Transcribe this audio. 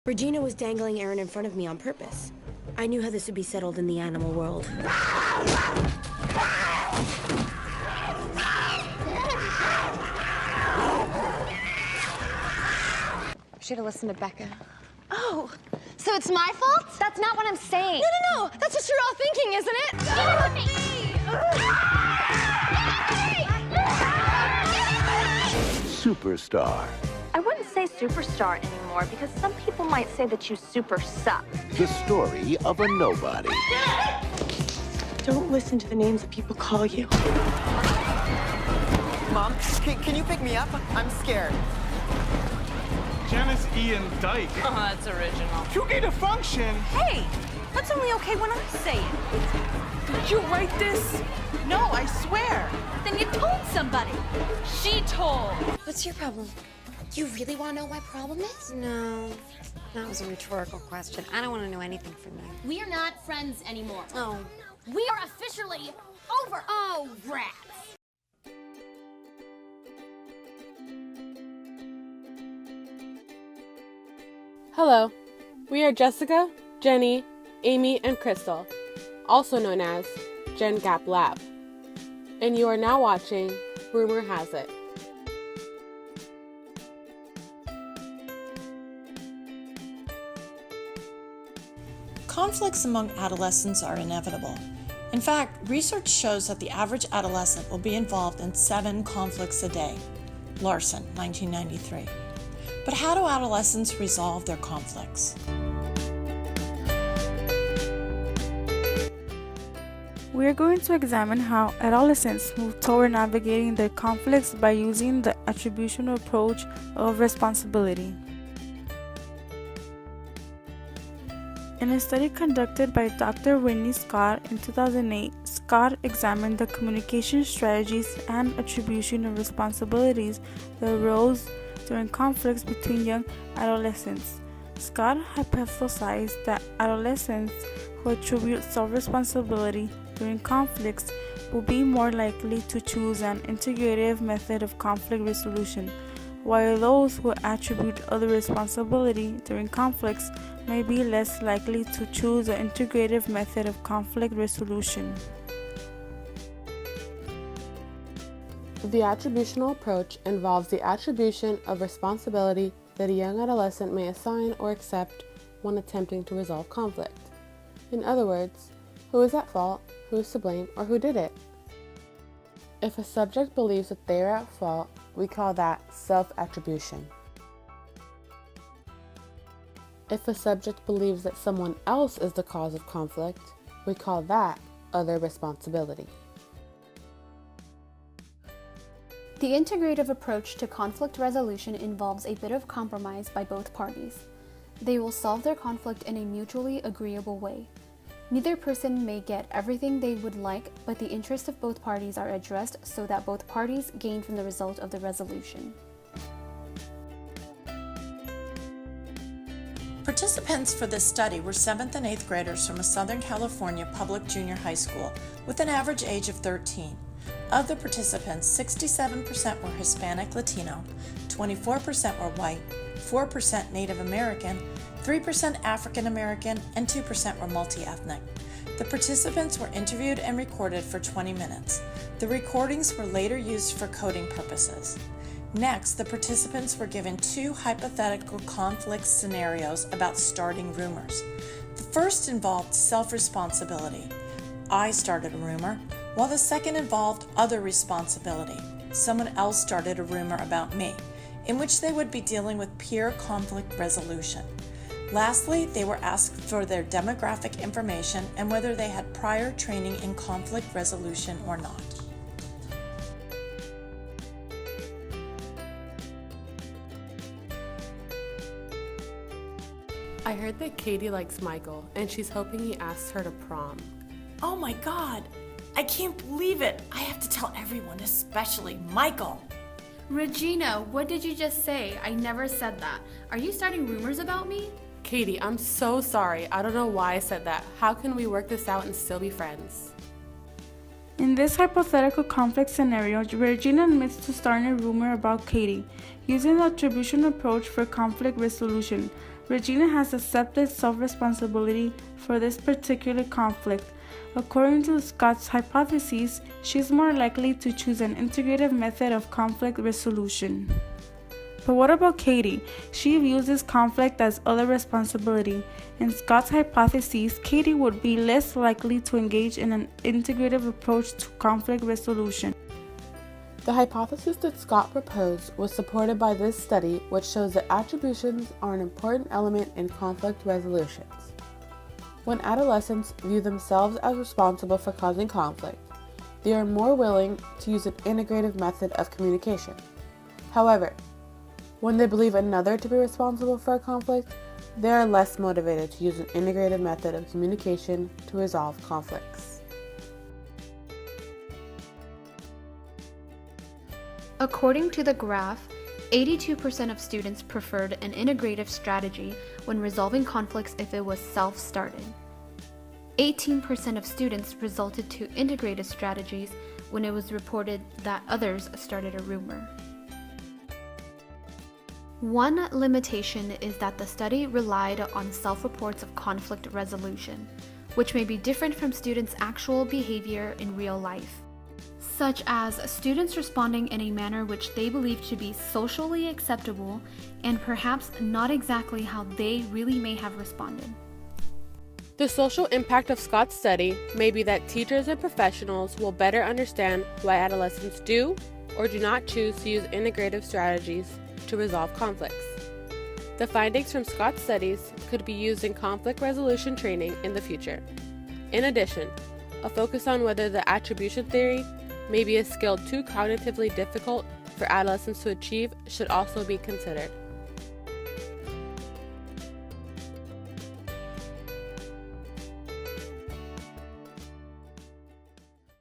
Regina was dangling Aaron in front of me on purpose. I knew how this would be settled in the animal world. Should have listened to Becca. Oh, so it's my fault? That's not what I'm saying. No, that's what you're all thinking, isn't it? Superstar. I wouldn't say superstar anymore because some people might say that you super suck. The story of a nobody. Don't listen to the names that people call you. Mom, can you pick me up? I'm scared. Janice Ian Dyke. Oh, that's original. You need a function. Hey, that's only okay when I say it. Did you write this? No, I swear. Then you told somebody. She told. What's your problem? You really want to know what my problem is? No, that was a rhetorical question. I don't want to know anything from you. We are not friends anymore. Oh. We are officially over. Oh, rats. Hello, we are Jessica, Jenny, Aimee, and Crystal, also known as GenGap Lab, and you are now watching Rumor Has It. Conflicts among adolescents are inevitable. In fact, research shows that the average adolescent will be involved in 7 conflicts a day. Larson, 1993. But how do adolescents resolve their conflicts? We are going to examine how adolescents move toward navigating their conflicts by using the attributional approach of responsibility. In a study conducted by Dr. Whitney Scott in 2008, Scott examined the communication strategies and attribution of responsibilities that arose during conflicts between young adolescents. Scott hypothesized that adolescents who attribute self-responsibility during conflicts will be more likely to choose an integrative method of conflict resolution, while those who attribute other responsibility during conflicts may be less likely to choose an integrative method of conflict resolution. The attributional approach involves the attribution of responsibility that a young adolescent may assign or accept when attempting to resolve conflict. In other words, who is at fault, who is to blame, or who did it? If a subject believes that they are at fault, we call that self-attribution. If a subject believes that someone else is the cause of conflict, we call that other responsibility. The integrative approach to conflict resolution involves a bit of compromise by both parties. They will solve their conflict in a mutually agreeable way. Neither person may get everything they would like, but the interests of both parties are addressed so that both parties gain from the result of the resolution. Participants for this study were 7th and 8th graders from a Southern California public junior high school with an average age of 13. Of the participants, 67% were Hispanic Latino, 24% were white, 4% Native American, 3% African American, and 2% were multi-ethnic. The participants were interviewed and recorded for 20 minutes. The recordings were later used for coding purposes. Next, the participants were given 2 hypothetical conflict scenarios about starting rumors. The first involved self-responsibility. I started a rumor, while the second involved other responsibility. Someone else started a rumor about me, in which they would be dealing with peer conflict resolution. Lastly, they were asked for their demographic information and whether they had prior training in conflict resolution or not. I heard that Katie likes Michael, and she's hoping he asks her to prom. Oh my God! I can't believe it! I have to tell everyone, especially Michael! Regina, what did you just say? I never said that. Are you starting rumors about me? Katie, I'm so sorry. I don't know why I said that. How can we work this out and still be friends? In this hypothetical conflict scenario, Regina admits to starting a rumor about Katie, using the attribution approach for conflict resolution. Regina has accepted self-responsibility for this particular conflict. According to Scott's hypotheses, she is more likely to choose an integrative method of conflict resolution. But what about Katie? She views this conflict as other responsibility. In Scott's hypotheses, Katie would be less likely to engage in an integrative approach to conflict resolution. The hypothesis that Scott proposed was supported by this study, which shows that attributions are an important element in conflict resolutions. When adolescents view themselves as responsible for causing conflict, they are more willing to use an integrative method of communication. However, when they believe another to be responsible for a conflict, they are less motivated to use an integrative method of communication to resolve conflicts. According to the graph, 82% of students preferred an integrative strategy when resolving conflicts if it was self-started. 18% of students resulted to integrative strategies when it was reported that others started a rumor. One limitation is that the study relied on self-reports of conflict resolution, which may be different from students' actual behavior in real life, such as students responding in a manner which they believe to be socially acceptable and perhaps not exactly how they really may have responded. The social impact of Scott's study may be that teachers and professionals will better understand why adolescents do or do not choose to use integrative strategies to resolve conflicts. The findings from Scott's studies could be used in conflict resolution training in the future. In addition, a focus on whether the attribution theory may be a skill too cognitively difficult for adolescents to achieve should also be considered.